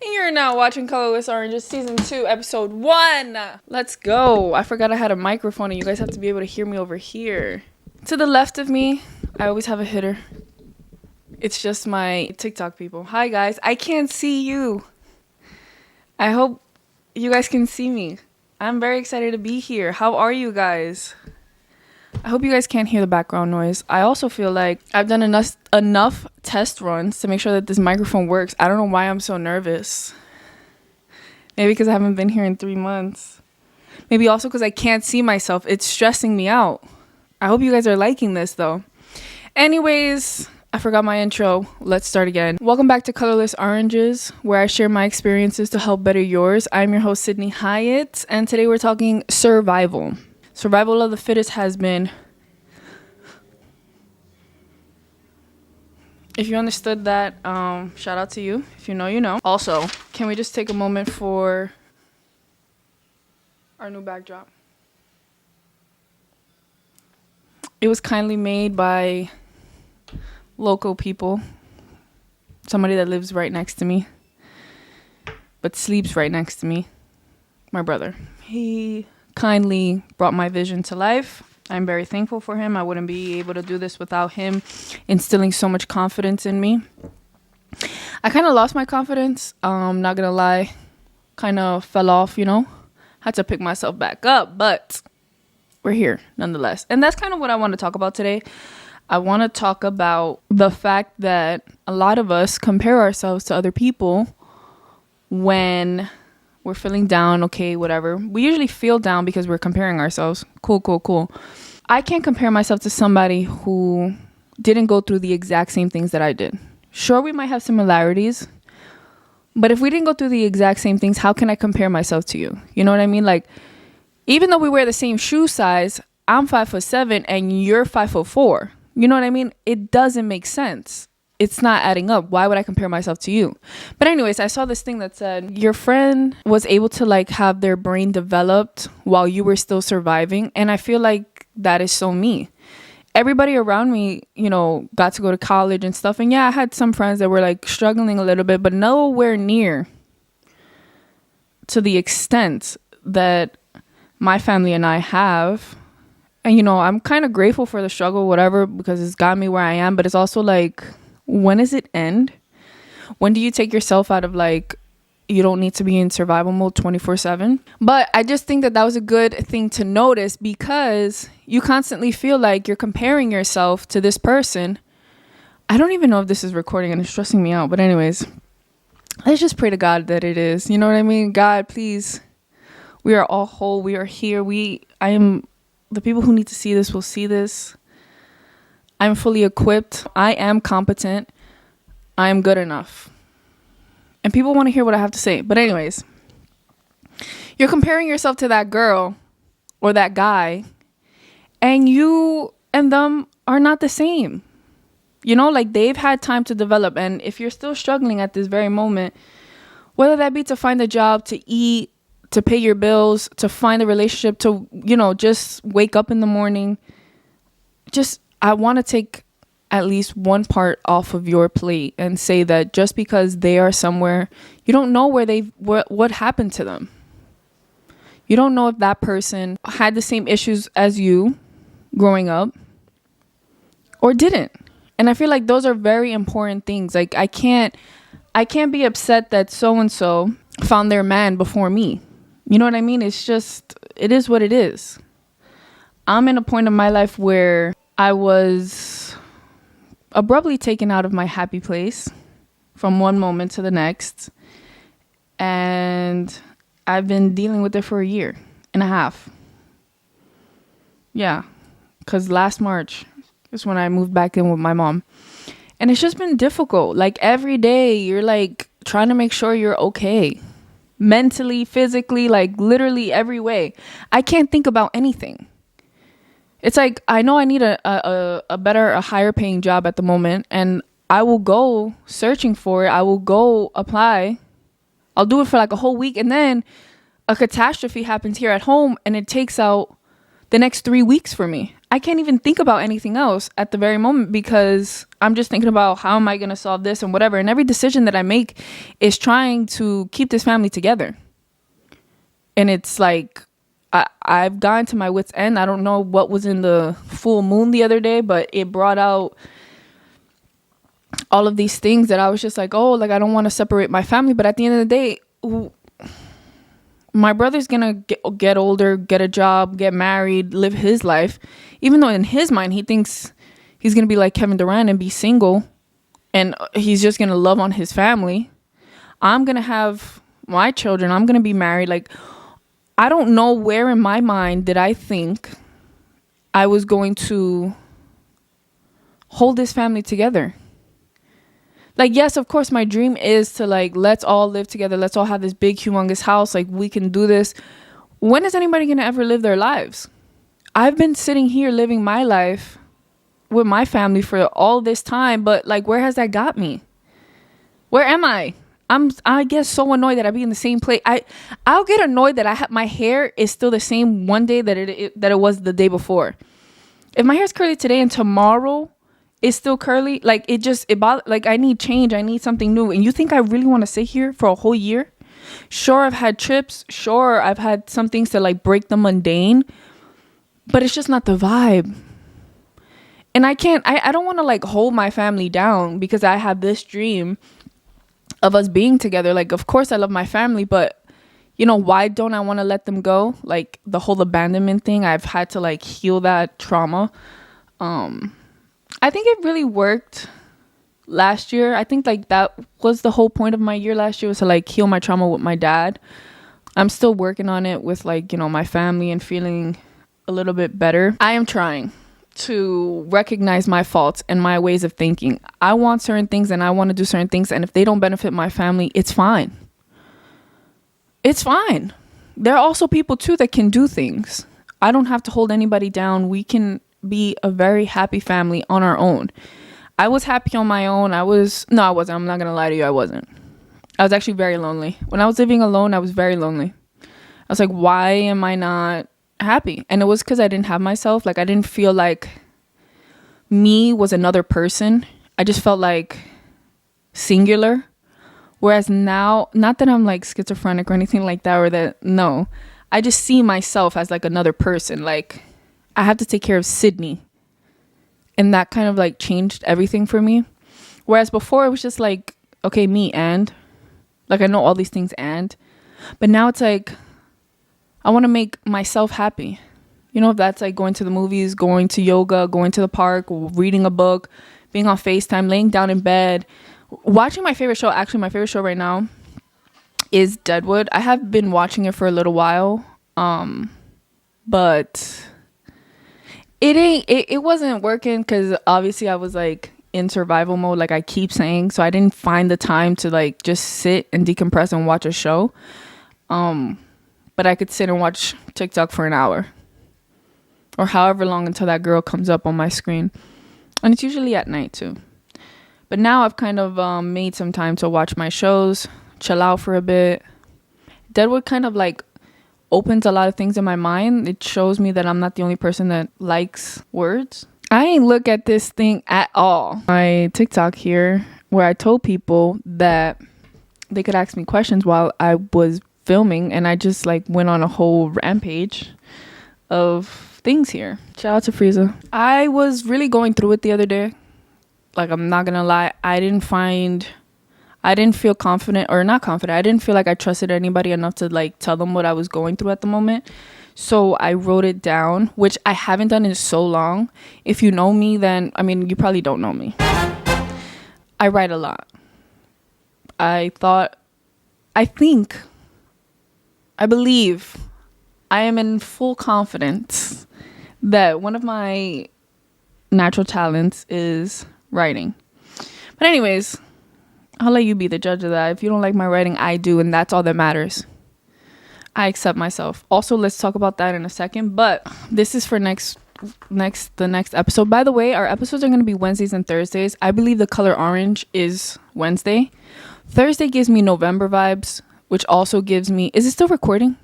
And you're now watching Colorless Oranges Season 2, Episode 1. Let's go. I forgot I had a microphone and you guys have to be able to hear me over here. To the left of me, I always have a hitter. It's just my TikTok people. Hi guys, I can't see you. I hope you guys can see me. I'm very excited to be here. How are you guys? I hope you guys can't hear the background noise. I also feel like I've done enough test runs to make sure that this microphone works. I don't know why I'm so nervous. Maybe because I haven't been here in 3 months. Maybe also because I can't see myself. It's stressing me out. I hope you guys are liking this though. Anyways, I forgot my intro. Let's start again. Welcome back to Colorless Oranges, where I share my experiences to help better yours. I'm your host, Sydney Hyatt, and today we're talking survival. Survival of the fittest has been... If you understood that, shout out to you. If you know, you know. Also, can we just take a moment for our new backdrop? It was kindly made by local people. Somebody that lives right next to me, but sleeps right next to me. My brother. He kindly brought my vision to life. I'm very thankful for him. I wouldn't be able to do this without him instilling so much confidence in me. I kind of lost my confidence. Not gonna lie. Kind of fell off, you know. Had to pick myself back up, but we're here nonetheless. And that's kind of what I want to talk about today. I want to talk about the fact that a lot of us compare ourselves to other people when we're feeling down, okay, whatever. We usually feel down because we're comparing ourselves. Cool. I can't compare myself to somebody who didn't go through the exact same things that I did. Sure, we might have similarities, but if we didn't go through the exact same things, how can I compare myself to you? You know what I mean? Like, even though we wear the same shoe size, I'm 5'7" and you're 5'4". You know what I mean? It doesn't make sense. It's not adding up. Why would I compare myself to you? But anyways, I saw this thing that said your friend was able to like have their brain developed while you were still surviving. And I feel like that is so me. Everybody around me, you know, got to go to college and stuff. And yeah, I had some friends that were like struggling a little bit, but nowhere near to the extent that my family and I have. And, you know, I'm kind of grateful for the struggle, whatever, because it's got me where I am. But it's also like, when does it end? When do you take yourself out of like, you don't need to be in survival mode 24/7? But I just think that was a good thing to notice, because you constantly feel like you're comparing yourself to this person. I don't even know if this is recording and it's stressing me out. But anyways, let's just pray to God that it is. You know what I mean? God, please. We are all whole. We are here. The people who need to see this will see this. I'm fully equipped. I am competent. I am good enough. And people want to hear what I have to say. But anyways, you're comparing yourself to that girl or that guy, and you and them are not the same. You know, like, they've had time to develop. And if you're still struggling at this very moment, whether that be to find a job, to eat, to pay your bills, to find a relationship, to, you know, just wake up in the morning, I want to take at least one part off of your plate and say that just because they are somewhere, you don't know what happened to them. You don't know if that person had the same issues as you growing up or didn't. And I feel like those are very important things. Like, I can't be upset that so-and-so found their man before me. You know what I mean? It is what it is. I'm in a point of my life where I was abruptly taken out of my happy place from one moment to the next. And I've been dealing with it for 1.5 years. Yeah, because last March is when I moved back in with my mom. And it's just been difficult. Like, every day you're like trying to make sure you're okay. Mentally, physically, like literally every way. I can't think about anything. It's like, I know I need a higher paying job at the moment, and I will go searching for it. I will go apply. I'll do it for like a whole week, and then a catastrophe happens here at home and it takes out the next 3 weeks for me. I can't even think about anything else at the very moment because I'm just thinking about how am I going to solve this and whatever. And every decision that I make is trying to keep this family together. And it's like, I've gotten to my wit's end. I don't know what was in the full moon the other day, but it brought out all of these things that I was just like, oh, like I don't want to separate my family. But at the end of the day, my brother's gonna get older, get a job, get married, live his life, even though in his mind he thinks he's gonna be like Kevin Durant and be single and he's just gonna love on his family. I'm gonna have my children, I'm gonna be married. Like, I don't know where in my mind did I think I was going to hold this family together. Like, yes, of course, my dream is to, like, let's all live together. Let's all have this big, humongous house. Like, we can do this. When is anybody going to ever live their lives? I've been sitting here living my life with my family for all this time. But, like, where has that got me? Where am I? I get so annoyed that I be in the same place. I'll get annoyed that my hair is still the same one day that it was the day before. If my hair is curly today and tomorrow it's still curly, like like I need change. I need something new. And you think I really want to sit here for a whole year? Sure, I've had trips. Sure, I've had some things to like break the mundane, but it's just not the vibe. And I don't want to like hold my family down because I have this dream of us being together. Like, of course I love my family, but you know, why don't I want to let them go? Like the whole abandonment thing, I've had to like heal that trauma. I think it really worked last year. I think like that was the whole point of my year last year, was to like heal my trauma with my dad. I'm still working on it with like, you know, my family and feeling a little bit better. I am trying to recognize my faults and my ways of thinking. I want certain things and I want to do certain things. And if they don't benefit my family, it's fine. It's fine. There are also people too that can do things. I don't have to hold anybody down. We can be a very happy family on our own. I was happy on my own. I wasn't. I'm not going to lie to you. I wasn't. I was actually very lonely. When I was living alone, I was very lonely. I was like, why am I not happy? And it was because I didn't have myself. Like, I didn't feel like me was another person. I just felt like singular. Whereas now, not that I'm like schizophrenic or anything like that, or that, no, I just see myself as like another person. Like, I have to take care of Sydney. And that kind of like changed everything for me. Whereas before it was just like, okay, me and like, I know all these things but now it's like, I want to make myself happy. You know, if that's like going to the movies, going to yoga, going to the park, reading a book, being on FaceTime, laying down in bed, watching my favorite show. Actually, my favorite show right now is Deadwood. I have been watching it for a little while. But it wasn't working because obviously I was like in survival mode, like I keep saying. So I didn't find the time to like just sit and decompress and watch a show. But I could sit and watch TikTok for an hour or however long until that girl comes up on my screen. And it's usually at night too. But now I've kind of made some time to watch my shows, chill out for a bit. Deadwood kind of like opens a lot of things in my mind. It shows me that I'm not the only person that likes words. I ain't look at this thing at all. My TikTok here, where I told people that they could ask me questions while I was filming, and I just like went on a whole rampage of things here. Shout out to Frieza. I was really going through it the other day. Like, I'm not gonna lie, I didn't feel confident, or not confident. I didn't feel like I trusted anybody enough to like tell them what I was going through at the moment. So I wrote it down, which I haven't done in so long. If you know me, then, I mean, you probably don't know me. I write a lot. I believe I am in full confidence that one of my natural talents is writing. But anyways, I'll let you be the judge of that. If you don't like my writing, I do, and that's all that matters. I accept myself. Also, let's talk about that in a second, but this is for the next episode. By the way, our episodes are going to be Wednesdays and Thursdays. I believe the color orange is Wednesday. Thursday gives me November vibes, which also gives me... Is it still recording?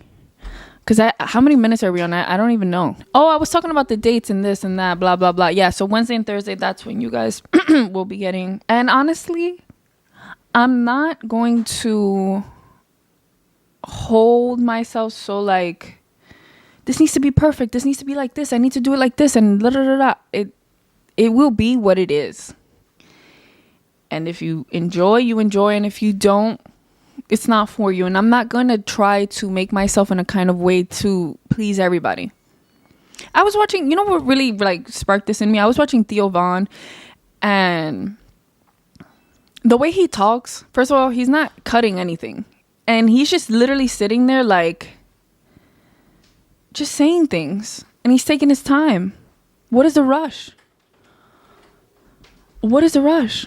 Because how many minutes are we on? I don't even know. Oh, I was talking about the dates and this and that, blah, blah, blah. Yeah, so Wednesday and Thursday, that's when you guys will be getting. And honestly, I'm not going to hold myself so like, this needs to be perfect. This needs to be like this. I need to do it like this. And da da da da. It will be what it is. And if you enjoy, you enjoy. And if you don't, it's not for you. And I'm not going to try to make myself in a kind of way to please everybody. I was watching, you know what really like sparked this in me? I was watching Theo Von, and the way he talks, first of all, he's not cutting anything. And he's just literally sitting there like just saying things. And he's taking his time. What is the rush? What is the rush?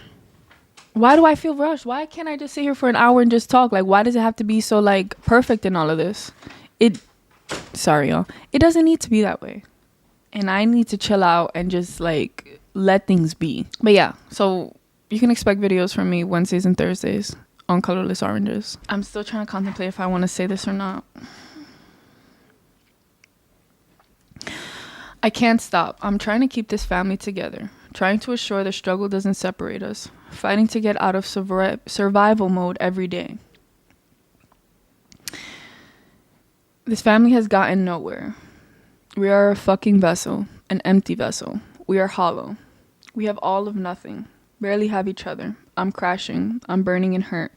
Why do I feel rushed? Why can't I just sit here for an hour and just talk? Like, why does it have to be so like perfect in all of this? Sorry, y'all. It doesn't need to be that way. And I need to chill out and just like let things be. But yeah, so you can expect videos from me Wednesdays and Thursdays on Colorless Oranges. I'm still trying to contemplate if I want to say this or not. I can't stop. I'm trying to keep this family together. Trying to assure the struggle doesn't separate us. Fighting to get out of survival mode every day. This family has gotten nowhere. We are a fucking vessel. An empty vessel. We are hollow. We have all of nothing. Barely have each other. I'm crashing. I'm burning and hurt.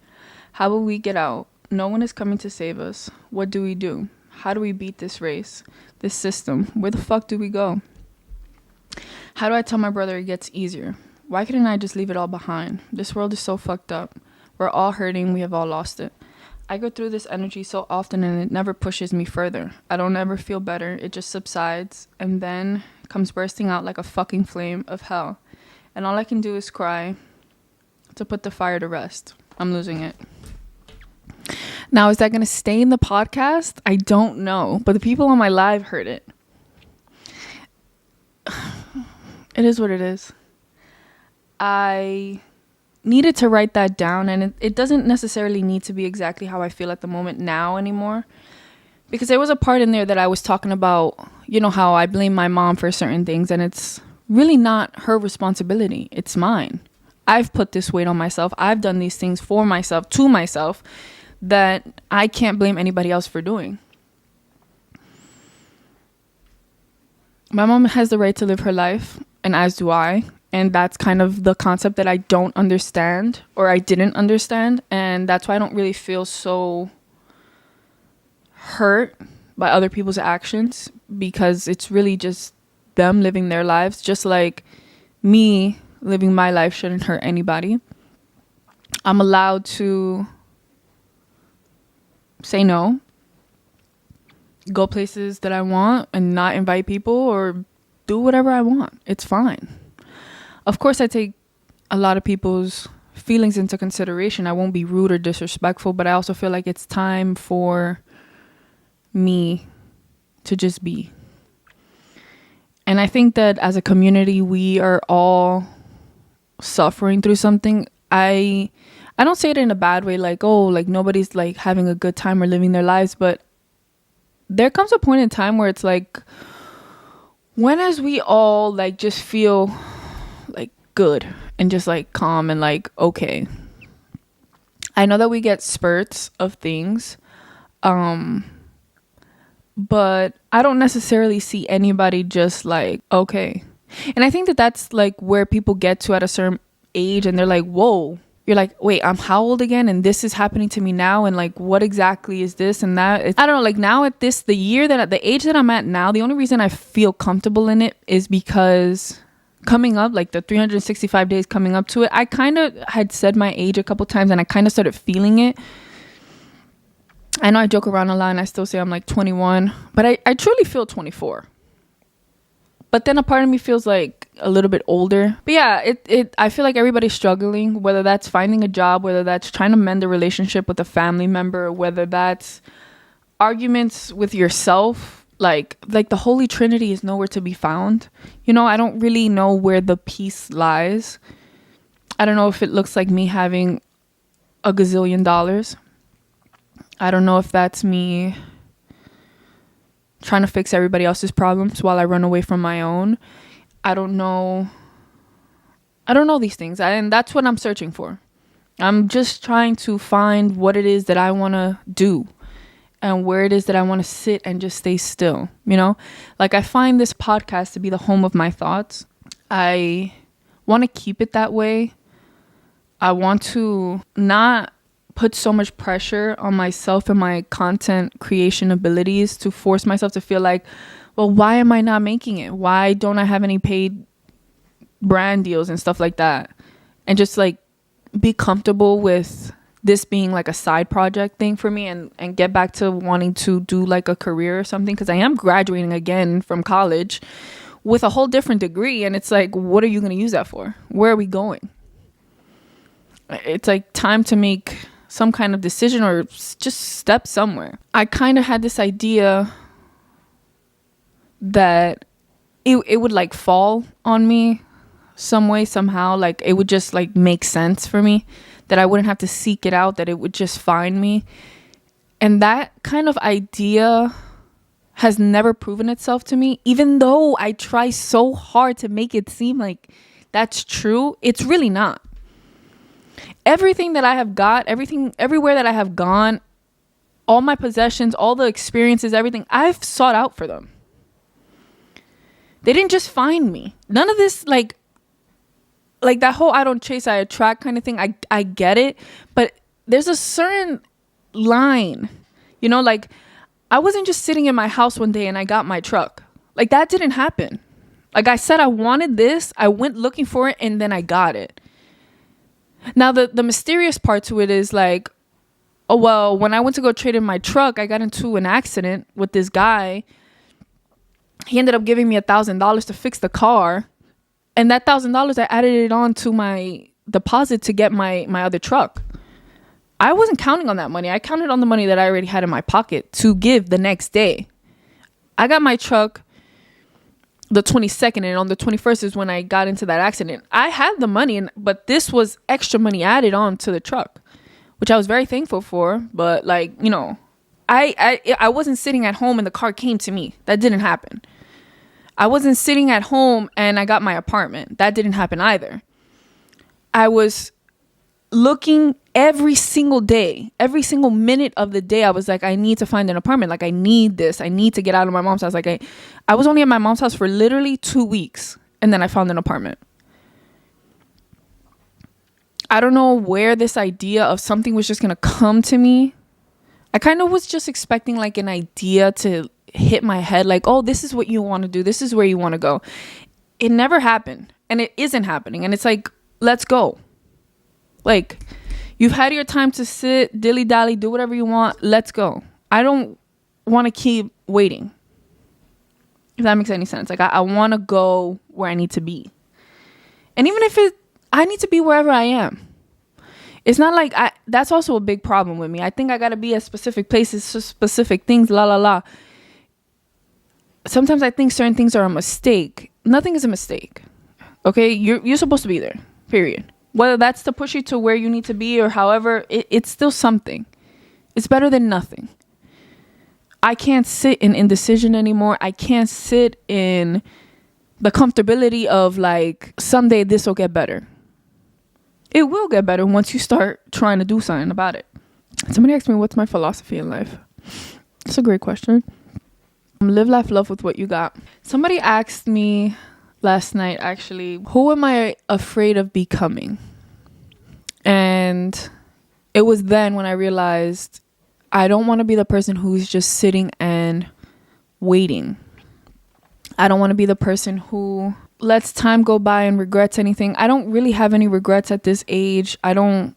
How will we get out? No one is coming to save us. What do we do? How do we beat this race? This system? Where the fuck do we go? How do I tell my brother it gets easier? Why couldn't I just leave it all behind? This world is so fucked up. We're all hurting. We have all lost it. I go through this energy so often and it never pushes me further. I don't ever feel better. It just subsides and then comes bursting out like a fucking flame of hell. And all I can do is cry to put the fire to rest. I'm losing it. Now, is that going to stay in the podcast? I don't know. But the people on my live heard it. It is what it is. I needed to write that down, and it doesn't necessarily need to be exactly how I feel at the moment now anymore, because there was a part in there that I was talking about, you know, how I blame my mom for certain things, and it's really not her responsibility. It's mine. I've put this weight on myself. I've done these things for myself, to myself, that I can't blame anybody else for doing. My mom has the right to live her life, and as do I. And that's kind of the concept that I don't understand, or I didn't understand. And that's why I don't really feel so hurt by other people's actions, because it's really just them living their lives. Just like me living my life shouldn't hurt anybody. I'm allowed to say no, go places that I want, and not invite people, or do whatever I want. It's fine. Of course, I take a lot of people's feelings into consideration. I won't be rude or disrespectful, but I also feel like it's time for me to just be. And I think that as a community, we are all suffering through something. I don't say it in a bad way, like, oh, like nobody's like having a good time or living their lives, but there comes a point in time where it's like, when as we all like just feel like good and just like calm and like okay. I know that we get spurts of things, but I don't necessarily see anybody just like okay. And I think that that's like where people get to at a certain age, and they're like, whoa, you're like, wait, I'm how old again, and this is happening to me now, and like what exactly is this and that? I don't know, like now at this, the age that I'm at now, the only reason I feel comfortable in it is because coming up, like the 365 days coming up to it, I kind of had said my age a couple times, and I kind of started feeling it. I know I joke around a lot and I still say I'm like 21, but I truly feel 24. But then a part of me feels like a little bit older. But yeah, I feel like everybody's struggling, whether that's finding a job, whether that's trying to mend a relationship with a family member, whether that's arguments with yourself. Like the Holy Trinity is nowhere to be found. You know, I don't really know where the peace lies. I don't know if it looks like me having $1 gazillion. I don't know if that's me trying to fix everybody else's problems while I run away from my own. I don't know these things, and that's what I'm searching for. I'm just trying to find what it is that I want to do and where it is that I want to sit and just stay still, you know? Like, I find this podcast to be the home of my thoughts. I want to keep it that way. I want to not put so much pressure on myself and my content creation abilities to force myself to feel like, well, why am I not making it? Why don't I have any paid brand deals and stuff like that? And just like be comfortable with this being like a side project thing for me, and get back to wanting to do like a career or something, because I am graduating again from college with a whole different degree, and it's like, what are you going to use that for? Where are we going? It's like time to make some kind of decision or just step somewhere. I kind of had this idea that it would like fall on me some way, somehow. Like, it would just like make sense for me, that I wouldn't have to seek it out, that it would just find me. And that kind of idea has never proven itself to me, even though I try so hard to make it seem like that's true. It's really not. Everything that I have got, everywhere that I have gone, all my possessions, all the experiences, everything, I've sought out for them. They didn't just find me. None of this, like that whole I don't chase, I attract kind of thing. I get it, but there's a certain line, you know, like, I wasn't just sitting in my house one day and I got my truck. Like, that didn't happen. Like I said, I wanted this, I went looking for it, and then I got it. Now, the mysterious part to it is like, oh, well, when I went to go trade in my truck, I got into an accident with this guy. He ended up giving me $1,000 to fix the car. And that $1,000, I added it on to my deposit to get my other truck. I wasn't counting on that money. I counted on the money that I already had in my pocket to give the next day. I got my truck the 22nd, and on the 21st is when I got into that accident. I had the money, but this was extra money added on to the truck, which I was very thankful for. But like, you know, I wasn't sitting at home and the car came to me. That didn't happen. I wasn't sitting at home and I got my apartment. That didn't happen either. I was looking every single day, every single minute of the day. I was like, I need to find an apartment. Like, I need this. I need to get out of my mom's house. Like, I was only at my mom's house for literally 2 weeks, and then I found an apartment. I don't know where this idea of something was just going to come to me. I kind of was just expecting like an idea to hit my head, like, oh, this is what you want to do. This is where you want to go. It never happened, and it isn't happening. And it's like, let's go. Like, you've had your time to sit, dilly-dally, do whatever you want. Let's go. I don't want to keep waiting, if that makes any sense. Like, I want to go where I need to be. And even if I need to be wherever I am. It's not like that's also a big problem with me. I think I got to be at specific places, specific things, la, la, la. Sometimes I think certain things are a mistake. Nothing is a mistake. Okay? You're supposed to be there, period. Whether that's to push you to where you need to be or however, it's still something. It's better than nothing. I can't sit in indecision anymore. I can't sit in the comfortability of like, someday this will get better. It will get better once you start trying to do something about it. Somebody asked me, what's my philosophy in life? It's a great question. Live, laugh, love with what you got. Somebody asked me last night, actually, who am I afraid of becoming? And it was then when I realized I don't want to be the person who's just sitting and waiting. I don't want to be the person who lets time go by and regrets anything. I don't really have any regrets at this age. I don't,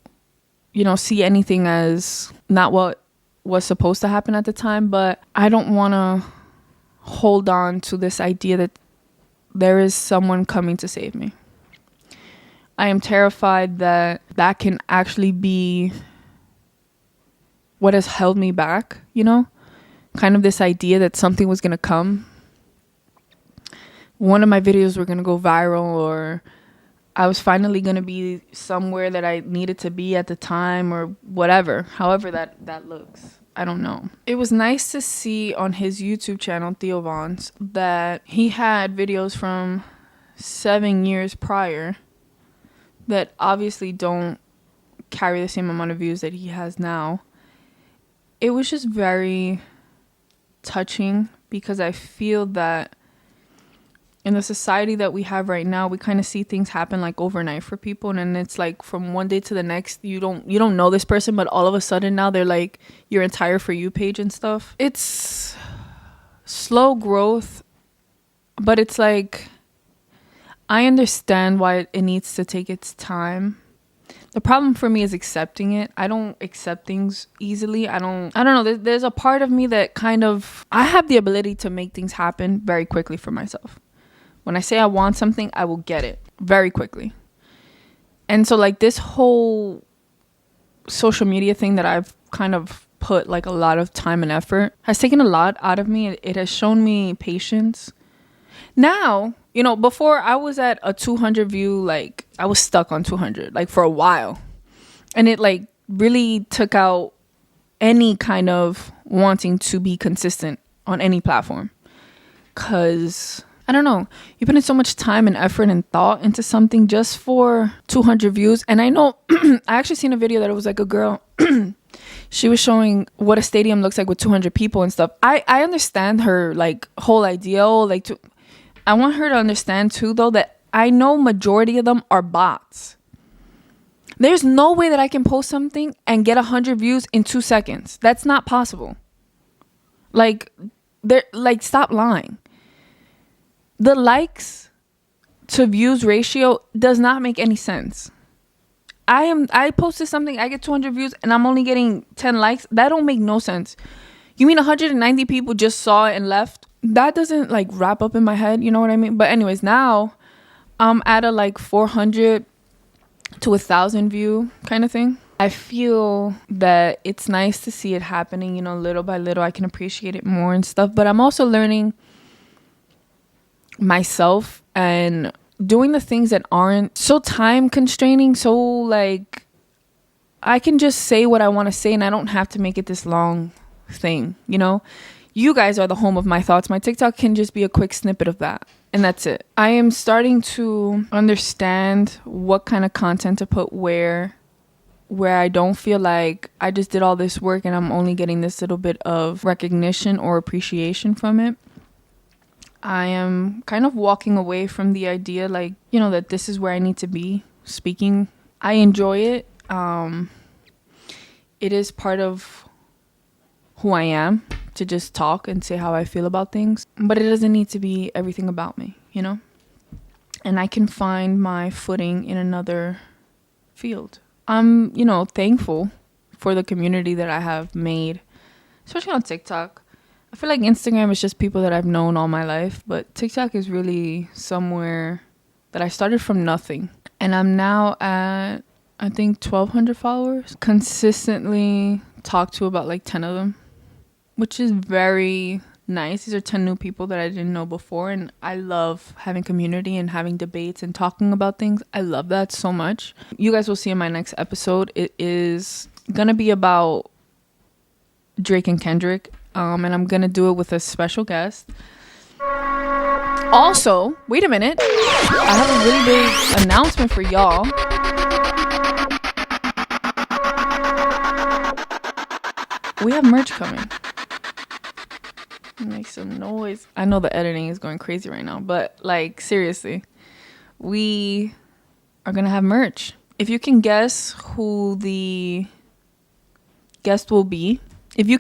see anything as not what was supposed to happen at the time, but I don't want to hold on to this idea that there is someone coming to save me. I am terrified that that can actually be what has held me back, kind of this idea that something was going to come. One of my videos were going to go viral, or I was finally going to be somewhere that I needed to be at the time, or whatever, however that looks. I don't know. It was nice to see on his YouTube channel, Theo Vaughn's, that he had videos from 7 years prior that obviously don't carry the same amount of views that he has now. It was just very touching because I feel that in the society that we have right now, we kind of see things happen like overnight for people, and then it's like from one day to the next, you don't know this person, but all of a sudden now they're like your entire For You page and stuff. It's slow growth, but it's like I understand why it needs to take its time. The problem for me is accepting it. I don't accept things easily. I don't know. There's a part of me that kind of, I have the ability to make things happen very quickly for myself. When I say I want something, I will get it very quickly. And so like this whole social media thing that I've kind of put like a lot of time and effort has taken a lot out of me. It has shown me patience. Now, you know, before I was at a 200 view, like I was stuck on 200 like for a while. And it like really took out any kind of wanting to be consistent on any platform. 'Cause I don't know, you put in so much time and effort and thought into something just for 200 views. And I know I actually seen a video that it was like a girl she was showing what a stadium looks like with 200 people and stuff. I understand her like whole idea, like I want her to understand too though that I know majority of them are bots. There's no way that I can post something and get 100 views in 2 seconds. That's not possible. Like stop lying. The likes to views ratio does not make any sense. I posted something, I get 200 views and I'm only getting 10 likes. That don't make no sense. You mean 190 people just saw it and left? That doesn't like wrap up in my head, you know what I mean? But anyways, now I'm at a like 400 to 1,000 view kind of thing. I feel that it's nice to see it happening, you know, little by little. I can appreciate it more and stuff, but I'm also learning myself and doing the things that aren't so time constraining, so like I can just say what I want to say and I don't have to make it this long thing, you know. You guys are the home of my thoughts. My TikTok can just be a quick snippet of that and that's it. I am starting to understand what kind of content to put where I don't feel like I just did all this work and I'm only getting this little bit of recognition or appreciation from it. I am kind of walking away from the idea, like, you know, that this is where I need to be speaking. I enjoy it. It is part of who I am to just talk and say how I feel about things. But it doesn't need to be everything about me, you know? And I can find my footing in another field. I'm, you know, thankful for the community that I have made, especially on TikTok. I feel like Instagram is just people that I've known all my life, but TikTok is really somewhere that I started from nothing. And I'm now at, I think, 1,200 followers. Consistently talk to about like 10 of them, which is very nice. These are 10 new people that I didn't know before. And I love having community and having debates and talking about things. I love that so much. You guys will see in my next episode. It is going to be about Drake and Kendrick. And I'm going to do it with a special guest. Also, wait a minute. I have a really big announcement for y'all. We have merch coming. Make some noise. I know the editing is going crazy right now, but like seriously, we are going to have merch. If you can guess who the guest will be, you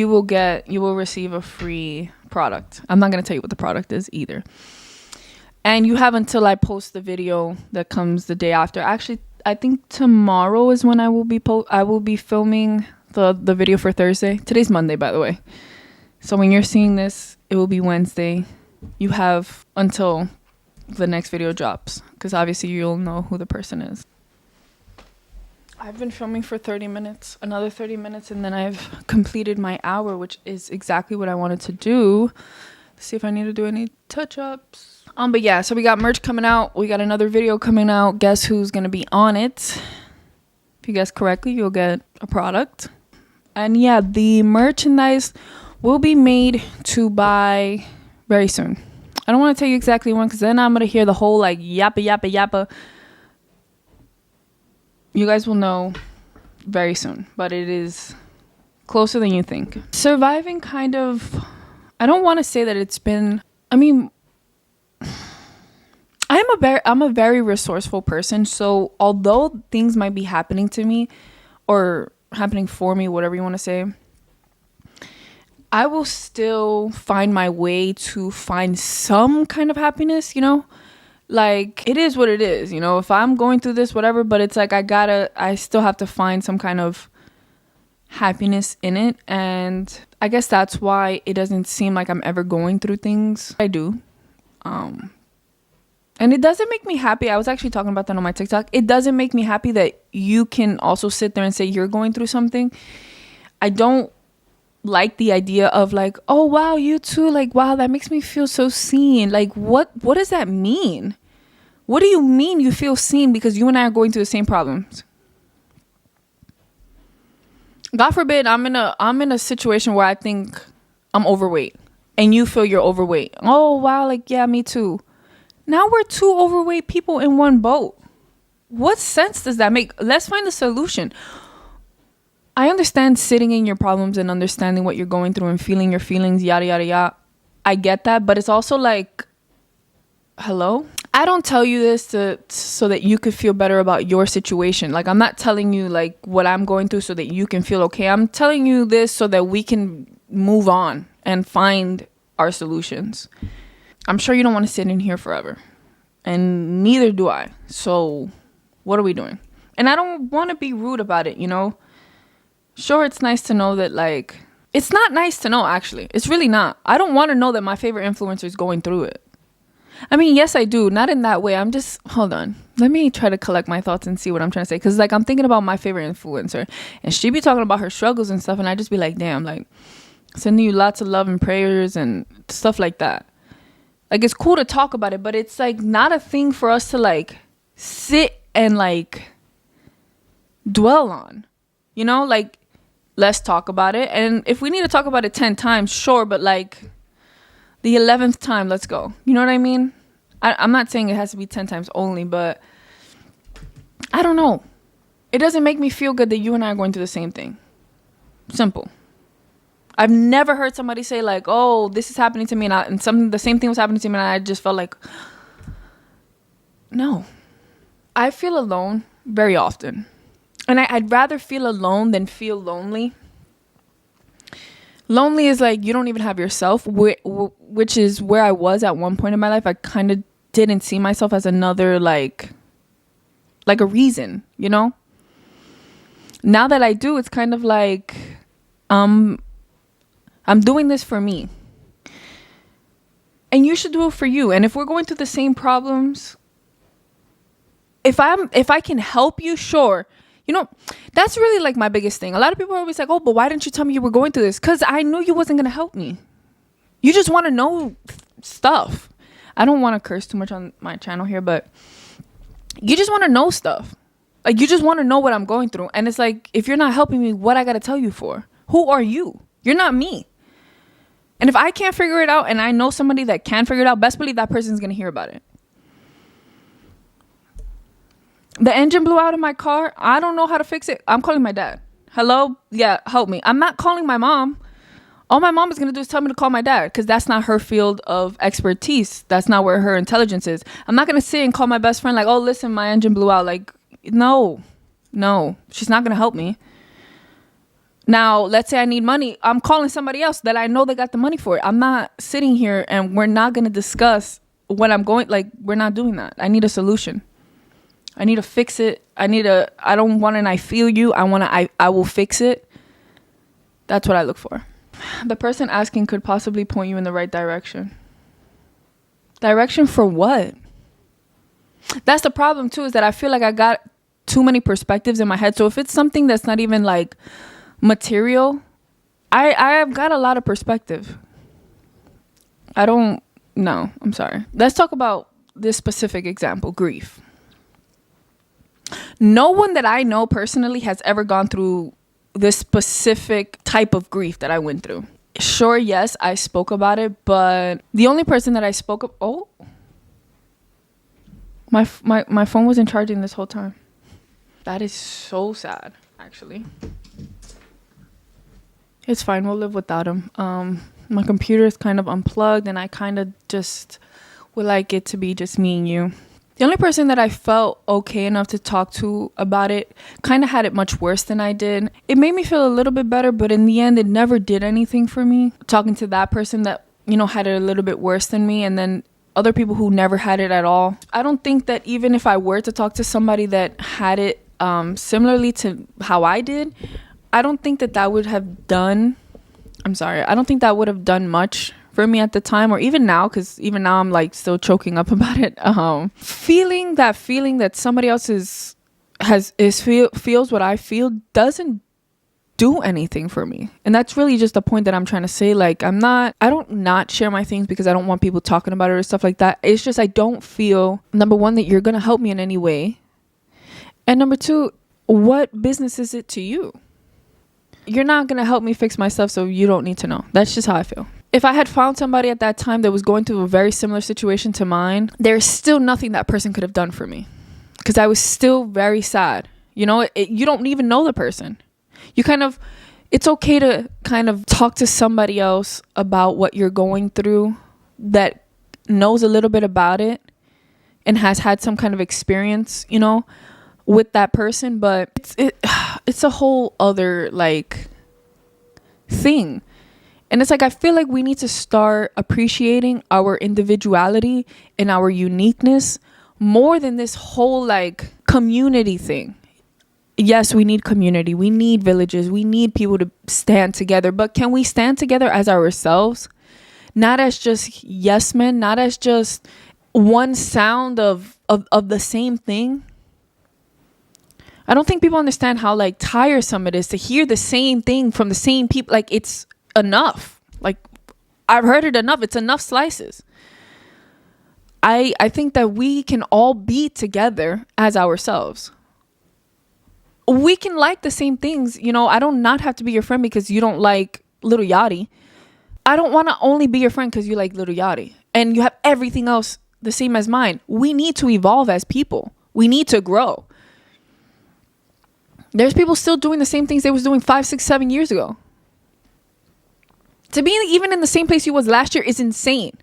will receive a free product. I'm not going to tell you what the product is either. And you have until I post the video that comes the day after. Actually, I think tomorrow is when I will be filming the video for Thursday. Today's Monday, by the way. So when you're seeing this, it will be Wednesday. You have until the next video drops, because obviously you'll know who the person is. I've been filming for 30 minutes, another 30 minutes, and then I've completed my hour, which is exactly what I wanted to do. Let's see if I need to do any touch-ups. But yeah, so we got merch coming out. We got another video coming out. Guess who's going to be on it? If you guess correctly, you'll get a product. And yeah, the merchandise will be made to buy very soon. I don't want to tell you exactly when, because then I'm going to hear the whole like yappa. You guys will know very soon, but it is closer than you think. Surviving kind of, I don't want to say that it's been, I mean, I'm a very resourceful person. So although things might be happening to me or happening for me, whatever you want to say, I will still find my way to find some kind of happiness, you know? Like, it is what it is, you know? If I'm going through this, whatever, but it's like I still have to find some kind of happiness in it. And I guess that's why it doesn't seem like I'm ever going through things. I do. And it doesn't make me happy. I was actually talking about that on my TikTok. It doesn't make me happy that you can also sit there and say you're going through something. I don't like the idea of like, oh wow, you too, like wow, that makes me feel so seen. Like what does that mean? What do you mean you feel seen because you and I are going through the same problems? God forbid I'm in a situation where I think I'm overweight and you feel you're overweight. Oh wow, like yeah, me too. Now we're two overweight people in one boat. What sense does that make? Let's find a solution. I understand sitting in your problems and understanding what you're going through and feeling your feelings, yada, yada, yada. I get that. But it's also like, hello? I don't tell you this so that you could feel better about your situation. Like, I'm not telling you like what I'm going through so that you can feel okay. I'm telling you this so that we can move on and find our solutions. I'm sure you don't want to sit in here forever. And neither do I. So what are we doing? And I don't want to be rude about it, you know? Sure, it's nice to know that, like, it's not nice to know, actually. It's really not. I don't want to know that my favorite influencer is going through it. I mean, yes, I do. Not in that way. I'm just, hold on. Let me try to collect my thoughts and see what I'm trying to say. Because, like, I'm thinking about my favorite influencer. And she be talking about her struggles and stuff. And I just be like, damn, like, sending you lots of love and prayers and stuff like that. Like, it's cool to talk about it. But it's, like, not a thing for us to, like, sit and, like, dwell on. You know, like, let's talk about it. And if we need to talk about it 10 times, sure. But like the 11th time, let's go. You know what I mean? I'm not saying it has to be 10 times only, but I don't know. It doesn't make me feel good that you and I are going through the same thing. Simple. I've never heard somebody say like, oh, this is happening to me. And the same thing was happening to me. And I just felt like, no. I feel alone very often. And I'd rather feel alone than feel lonely. Lonely is like you don't even have yourself, which is where I was at one point in my life. I kind of didn't see myself as another like a reason, you know? Now that I do, it's kind of like I'm doing this for me. And you should do it for you. And if we're going through the same problems, if I can help you, sure. You know, that's really like my biggest thing. A lot of people are always like, oh, but why didn't you tell me you were going through this? Because I knew you wasn't going to help me. You just want to know stuff. I don't want to curse too much on my channel here, but you just want to know stuff. Like, you just want to know what I'm going through. And it's like, if you're not helping me, what I got to tell you for? Who are you? You're not me. And if I can't figure it out and I know somebody that can figure it out, best believe that person's going to hear about it. The engine blew out in my car. I don't know how to fix it. I'm calling my dad. Hello? Yeah, help me. I'm not calling my mom. All my mom is going to do is tell me to call my dad because that's not her field of expertise. That's not where her intelligence is. I'm not going to sit and call my best friend like, oh, listen, my engine blew out. Like, no. She's not going to help me. Now, let's say I need money. I'm calling somebody else that I know they got the money for it. I'm not sitting here and we're not going to discuss when I'm going. Like, we're not doing that. I need a solution. I need to fix it. I don't want an I feel you. I will fix it. That's what I look for. The person asking could possibly point you in the right direction. Direction for what? That's the problem too, is that I feel like I got too many perspectives in my head. So if it's something that's not even like material, I've got a lot of perspective. No, I'm sorry. Let's talk about this specific example, grief. No one that I know personally has ever gone through this specific type of grief that I went through. Sure, yes, I spoke about it, but the only person that I spoke of, my phone wasn't charging this whole time. That is so sad, actually. It's fine, we'll live without him. My computer is kind of unplugged, and I kind of just would like it to be just me and you. The only person that I felt okay enough to talk to about it kind of had it much worse than I did. It made me feel a little bit better, but in the end, it never did anything for me. Talking to that person that, had it a little bit worse than me, and then other people who never had it at all. I don't think that even if I were to talk to somebody that had it similarly to how I did, I don't think that would have done... I don't think that would have done much for me at the time, or even now, because even now I'm like still choking up about it. Feeling that somebody else feels what I feel doesn't do anything for me. And that's really just the point that I'm trying to say. Like, I don't not share my things because I don't want people talking about it or stuff like that. It's just I don't feel, number one, that you're gonna help me in any way, and number two, what business is it to you? You're not gonna help me fix my stuff, so you don't need to know. That's just how I feel. If I had found somebody at that time that was going through a very similar situation to mine, there's still nothing that person could have done for me, because I was still very sad. You don't even know the person. It's okay to kind of talk to somebody else about what you're going through that knows a little bit about it and has had some kind of experience, with that person. But it's a whole other thing. And it's I feel like we need to start appreciating our individuality and our uniqueness more than this whole community thing. Yes, we need community. We need villages. We need people to stand together. But can we stand together as ourselves? Not as just yes men, not as just one sound of the same thing. I don't think people understand how tiresome it is to hear the same thing from the same people. It's enough. I've heard it enough. It's enough slices. I think that we can all be together as ourselves. We can like the same things. I don't not have to be your friend because you don't like Lil Yachty. I don't want to only be your friend because you like Lil Yachty and you have everything else the same as mine. We need to evolve as people. We need to grow. There's people still doing the same things they was doing 5, 6, 7 years ago. To be even in the same place you was last year is insane.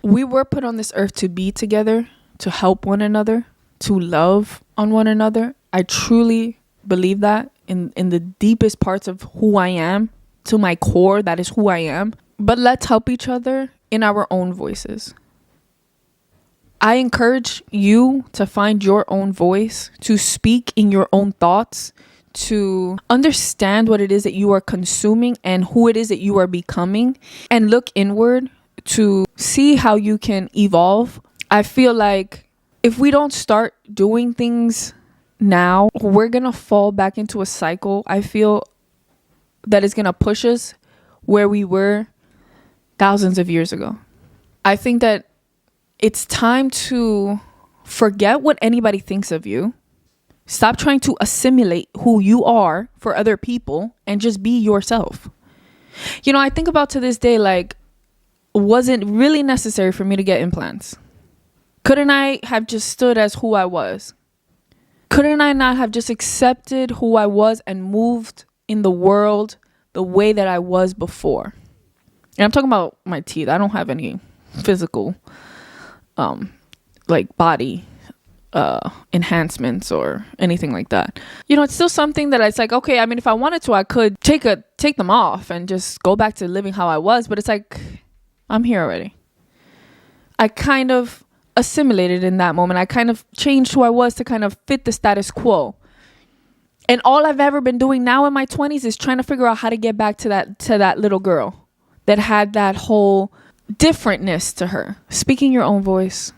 We were put on this earth to be together, to help one another, to love on one another. I truly believe that in the deepest parts of who I am. To my core, that is who I am. But let's help each other in our own voices. I encourage you to find your own voice, to speak in your own thoughts, to understand what it is that you are consuming and who it is that you are becoming, and look inward to see how you can evolve. I feel like if we don't start doing things now, we're going to fall back into a cycle. I feel that is going to push us where we were thousands of years ago. I think that it's time to forget what anybody thinks of you. Stop trying to assimilate who you are for other people and just be yourself. I think about to this day, was it really necessary for me to get implants? Couldn't I have just stood as who I was? Couldn't I not have just accepted who I was and moved in the world the way that I was before? And I'm talking about my teeth. I don't have any physical body enhancements or anything like that. It's still something that it's okay, I mean, if I wanted to, I could take them off and just go back to living how I was, but it's I'm here already. I kind of assimilated in that moment. I kind of changed who I was to kind of fit the status quo. And all I've ever been doing now in my 20s is trying to figure out how to get back to that little girl that had that whole differentness to her. Speaking your own voice,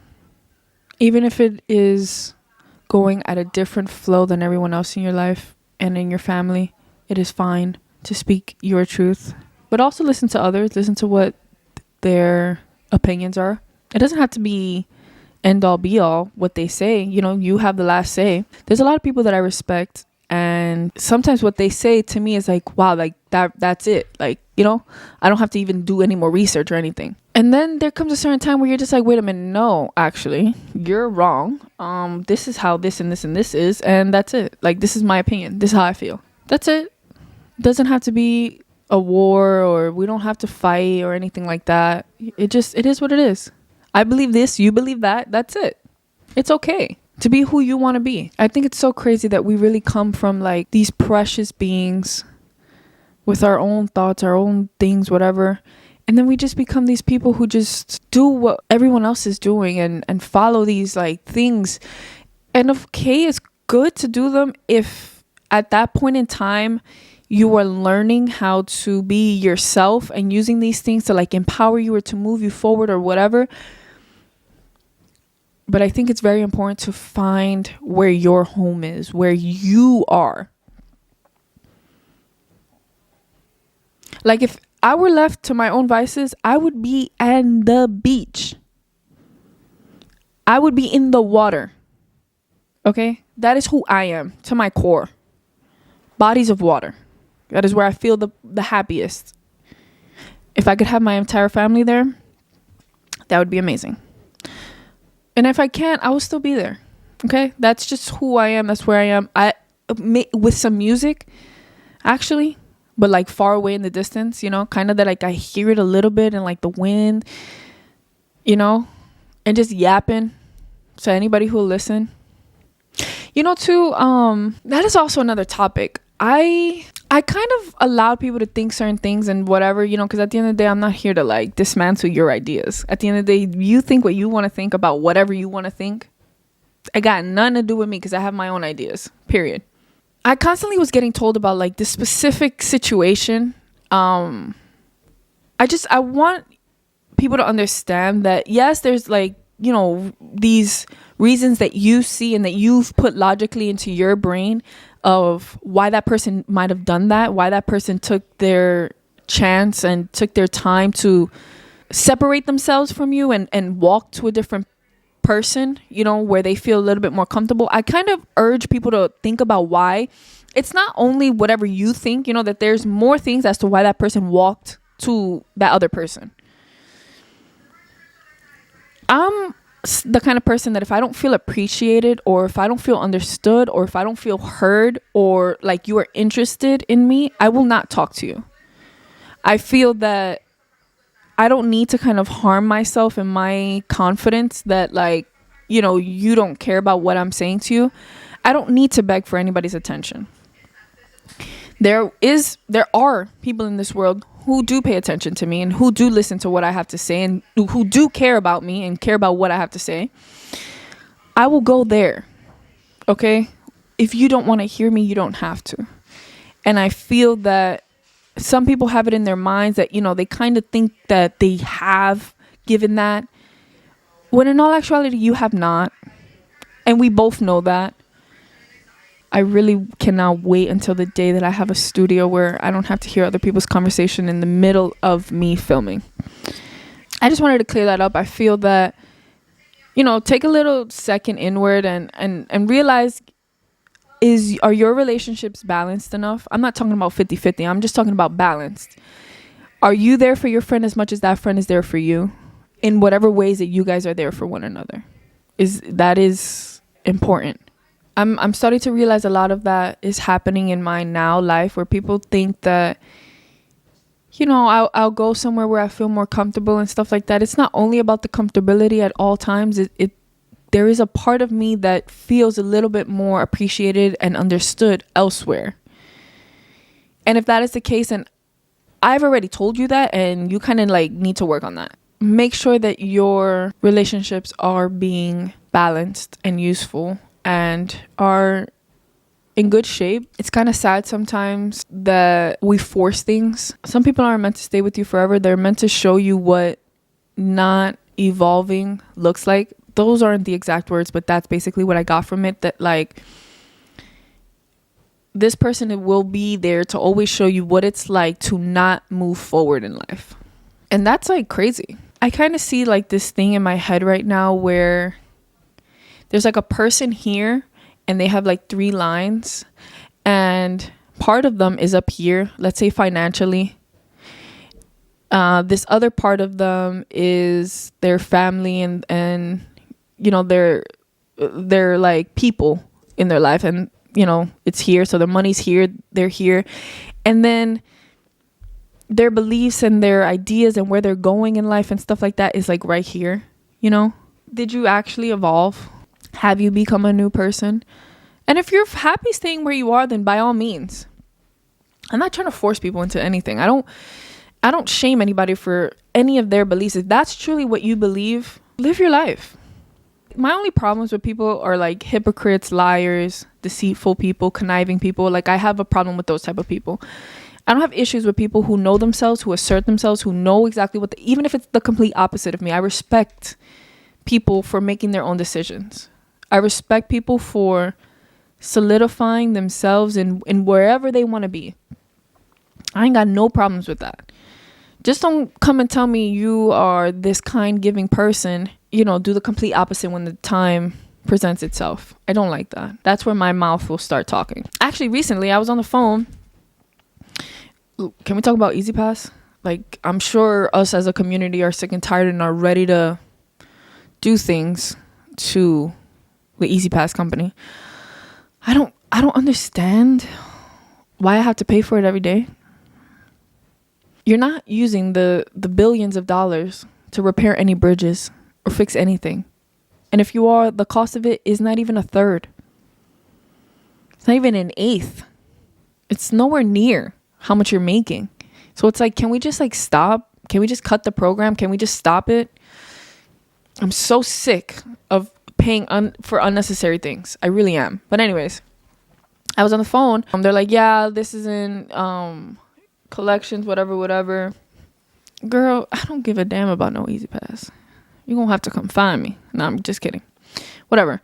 even if it is going at a different flow than everyone else in your life and in your family, it is fine to speak your truth. But also listen to others, listen to what their opinions are. It doesn't have to be end all be all what they say. You know, you have the last say. There's a lot of people that I respect, and sometimes what they say to me is like, wow, like that's it. Like, you know, I don't have to even do any more research or anything. And then there comes a certain time where you're just like, wait a minute, no, actually, you're wrong. This is how this and this and this is, and that's it. Like, this is my opinion. This is how I feel. That's it. Doesn't have to be a war, or we don't have to fight or anything like that. It is what it is. I believe this, you believe that. That's it. It's okay to be who you want to be. I think it's so crazy that we really come from like these precious beings with our own thoughts, our own things, whatever. And then we just become these people who just do what everyone else is doing and follow these like things. And okay, it's good to do them if at that point in time you are learning how to be yourself and using these things to like empower you or to move you forward or whatever. But I think it's very important to find where your home is, where you are. Like, if I were left to my own vices, I would be at the beach. I would be in the water. Okay? That is who I am to my core. Bodies of water. That is where I feel the happiest. If I could have my entire family there, that would be amazing. And if I can't, I will still be there. Okay? That's just who I am. That's where I am. With some music, actually, but like far away in the distance, you know, kind of that like I hear it a little bit and like the wind, you know, and just yapping to anybody who will listen. You know, too, that is also another topic. I kind of allow people to think certain things and whatever, you know, because at the end of the day, I'm not here to like dismantle your ideas. At the end of the day, you think what you want to think about whatever you want to think. It got nothing to do with me because I have my own ideas, period. I constantly was getting told about like this specific situation. I want people to understand that, yes, there's like, you know, these reasons that you see and that you've put logically into your brain of why that person might have done that, why that person took their chance and took their time to separate themselves from you and walk to a different person, you know, where they feel a little bit more comfortable. I kind of urge people to think about why. It's not only whatever you think, you know, that there's more things as to why that person walked to that other person. I'm the kind of person that if I don't feel appreciated, or if I don't feel understood, or if I don't feel heard, or like you are interested in me, I will not talk to you. I feel that I don't need to kind of harm myself in my confidence that like, you know, you don't care about what I'm saying to you. I don't need to beg for anybody's attention. There are people in this world who do pay attention to me and who do listen to what I have to say and who do care about me and care about what I have to say. I will go there. Okay? If you don't want to hear me, you don't have to. And I feel that some people have it in their minds that, you know, they kind of think that they have given that, when in all actuality, you have not. And we both know that. I really cannot wait until the day that I have a studio where I don't have to hear other people's conversation in the middle of me filming. I just wanted to clear that up. I feel that, you know, take a little second inward and realize, are your relationships balanced enough? I'm not talking about 50-50. I'm just talking about balanced. Are you there for your friend as much as that friend is there for you? In whatever ways that you guys are there for one another. That is important. I'm starting to realize a lot of that is happening in my now life, where people think that, you know, I'll go somewhere where I feel more comfortable and stuff like that. It's not only about the comfortability at all times. There is a part of me that feels a little bit more appreciated and understood elsewhere. And if that is the case, and I've already told you that, and you kind of like need to work on that. Make sure that your relationships are being balanced and useful and are in good shape. It's kind of sad sometimes that we force things. Some people aren't meant to stay with you forever. They're meant to show you what not evolving looks like. Those aren't the exact words, but that's basically what I got from it. That like, this person will be there to always show you what it's like to not move forward in life. And that's like crazy. I kind of see like this thing in my head right now where there's like a person here and they have like 3 lines, and part of them is up here, let's say financially. This other part of them is their family and you know, they're like people in their life, and you know, it's here, so their money's here, they're here. And then their beliefs and their ideas and where they're going in life and stuff like that is like right here, you know. Did you actually evolve? Have you become a new person? And if you're happy staying where you are, then by all means. I'm not trying to force people into anything. I don't shame anybody for any of their beliefs. If that's truly what you believe, live your life. My only problems with people are like hypocrites, liars, deceitful people, conniving people. Like, I have a problem with those type of people. I don't have issues with people who know themselves, who assert themselves, who know exactly what, even if it's the complete opposite of me. I respect people for making their own decisions. I respect people for solidifying themselves in wherever they want to be. I ain't got no problems with that. Just don't come and tell me you are this kind, giving person. You know, do the complete opposite when the time presents itself. I don't like that. That's where my mouth will start talking. Actually, recently I was on the phone. Can we talk about Ezpass? Like, I'm sure us as a community are sick and tired and are ready to do things to the Ezpass company. I don't understand why I have to pay for it every day. You're not using the billions of dollars to repair any bridges or fix anything. And if you are, the cost of it is not even a third. It's not even an eighth. It's nowhere near how much you're making. So it's like, can we just like stop? Can we just cut the program? Can we just stop it? I'm so sick of paying for unnecessary things. I really am. But anyways, I was on the phone. They're like, yeah, this is in collections, whatever. Girl, I don't give a damn about no Ezpass. You're gonna have to come find me. No, I'm just kidding. Whatever.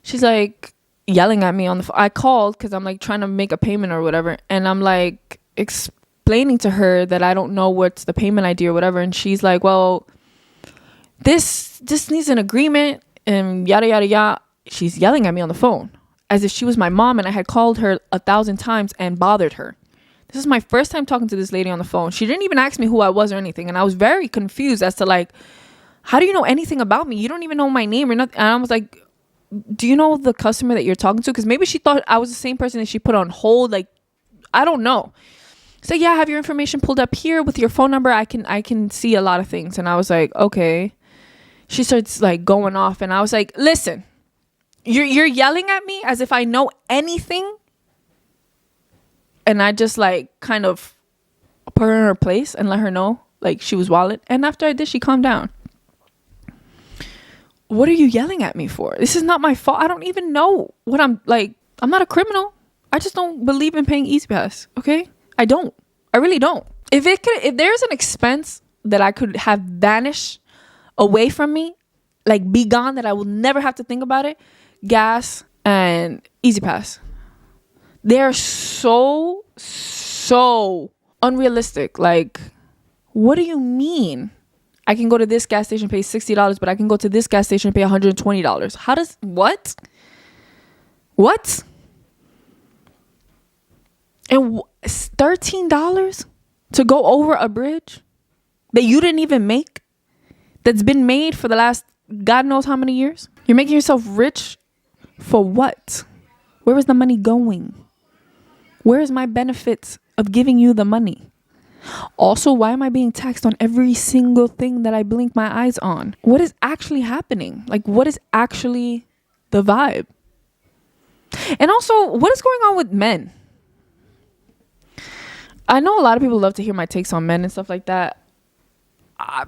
She's like yelling at me on the phone. I called because I'm like trying to make a payment or whatever, and I'm like explaining to her that I don't know what's the payment ID or whatever, and she's like, well, this needs an agreement and yada yada yada. She's yelling at me on the phone as if she was my mom and I had called her 1,000 times and bothered her. This is my first time talking to this lady on the phone. She didn't even ask me who I was or anything, and I was very confused as to like, how do you know anything about me? You don't even know my name or nothing. And I was like, do you know the customer that you're talking to? Because maybe she thought I was the same person that she put on hold. Like, I don't know. So yeah, I have your information pulled up here with your phone number. I can see a lot of things. And I was like, okay. She starts like going off, and I was like, listen, you're yelling at me as if I know anything. And I just like kind of put her in her place and let her know like she was wallet. And after I did, she calmed down. What are you yelling at me for? This is not my fault. I don't even know what I'm like. I'm not a criminal. I just don't believe in paying Ezpass. Okay? I don't. I really don't. If there's an expense that I could have vanish away from me, like be gone, that I will never have to think about it, gas and Ezpass. They're so unrealistic. Like, what do you mean? I can go to this gas station, pay $60, but I can go to this gas station and pay $120. How does, what? And $13 to go over a bridge that you didn't even make, that's been made for the last God knows how many years? You're making yourself rich for what? Where is the money going? Where is my benefits of giving you the money? Also, why am I being taxed on every single thing that I blink my eyes on? What is actually happening? Like, what is actually the vibe? And also, what is going on with men? I know a lot of people love to hear my takes on men and stuff like that.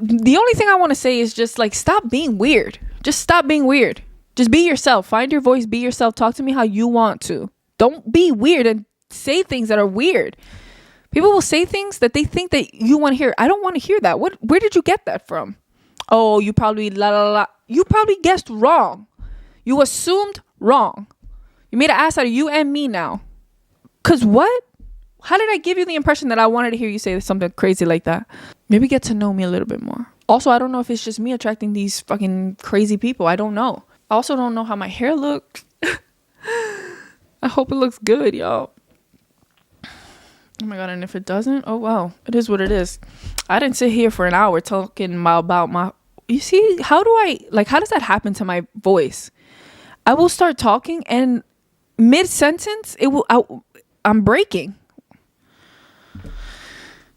The only thing I want to say is just like, stop being weird. Just stop being weird. Just be yourself. Find your voice. Be yourself. Talk to me how you want to. Don't be weird and say things that are weird. People will say things that they think that you want to hear. I don't want to hear that. Where did you get that from? Oh, you probably la la la. You probably guessed wrong. You assumed wrong. You made an ass out of you and me now. Cause what? How did I give you the impression that I wanted to hear you say something crazy like that? Maybe get to know me a little bit more. Also, I don't know if it's just me attracting these fucking crazy people. I don't know. I also don't know how my hair looks. I hope it looks good, y'all. Oh my god, and if it doesn't, oh wow, it is what it is. I didn't sit here for an hour talking about my, you see, how does that happen to my voice? I will start talking and mid-sentence, I'm breaking.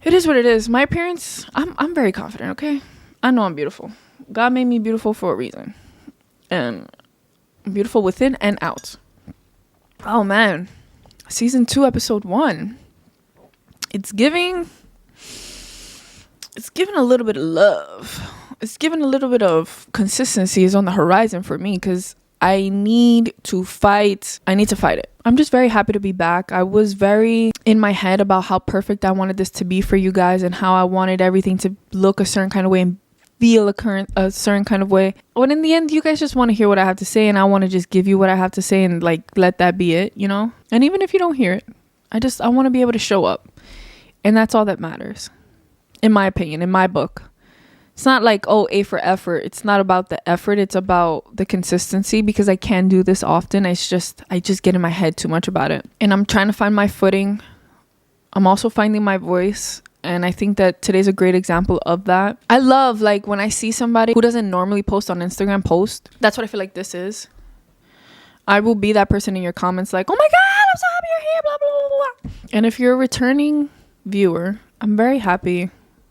It is what it is. My appearance, I'm very confident, okay? I know I'm beautiful. God made me beautiful for a reason. And I'm beautiful within and out. Oh man. Season 2, episode 1. It's giving a little bit of love. It's giving a little bit of consistency is on the horizon for me, because I need to fight it. I'm just very happy to be back. I was very in my head about how perfect I wanted this to be for you guys, and how I wanted everything to look a certain kind of way and feel a certain kind of way. But in the end, you guys just want to hear what I have to say, and I want to just give you what I have to say and like let that be it, you know? And even if you don't hear it, I want to be able to show up. And that's all that matters. In my opinion, in my book. It's not like, oh, A for effort. It's not about the effort. It's about the consistency, because I can do this often. I just get in my head too much about it. And I'm trying to find my footing. I'm also finding my voice. And I think that today's a great example of that. I love, like, when I see somebody who doesn't normally post on Instagram post. That's what I feel like this is. I will be that person in your comments like, oh my God, I'm so happy you're here, blah, blah, blah, blah. And if you're a returning viewer, I'm very happy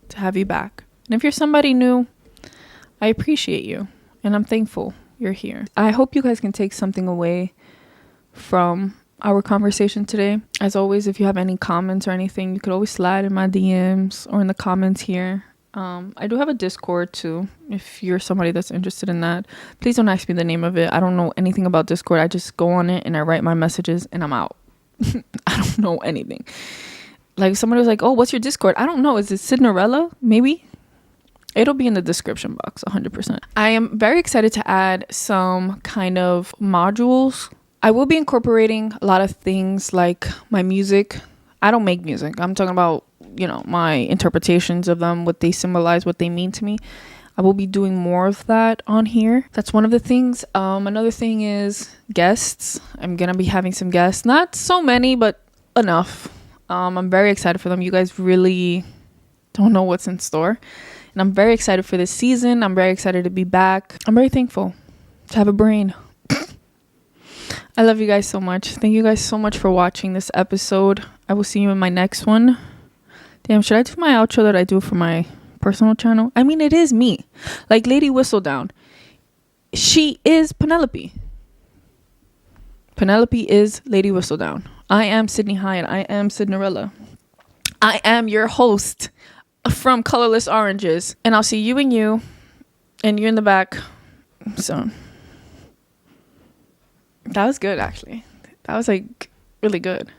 to have you back. And if you're somebody new, I appreciate you, and I'm thankful you're here. I hope you guys can take something away from our conversation today. As always, if you have any comments or anything, you could always slide in my DMs or in the comments here. I do have a Discord too, if you're somebody that's interested in that. Please don't ask me the name of it. I don't know anything about Discord. I just go on it and I write my messages and I'm out. I don't know anything. Like, somebody was like, oh, what's your Discord? I don't know. Is it Sydnerellla? Maybe. It'll be in the description box, 100%. I am very excited to add some kind of modules. I will be incorporating a lot of things like my music. I don't make music. I'm talking about, you know, my interpretations of them, what they symbolize, what they mean to me. I will be doing more of that on here. That's one of the things. Another thing is guests. I'm going to be having some guests. Not so many, but enough. I'm very excited for them. You guys really don't know what's in store. And I'm very excited for this season. I'm very excited to be back. I'm very thankful to have a brain. I love you guys so much. Thank you guys so much for watching this episode. I will see you in my next one. Damn, should I do my outro that I do for my personal channel? I mean, it is me. Like Lady Whistledown. She is Penelope. Penelope is Lady Whistledown. I am Sydney Hyatt. I am Sydnerella. I am your host from Colorless Oranges. And I'll see you and you in the back soon. That was good, actually. That was like really good.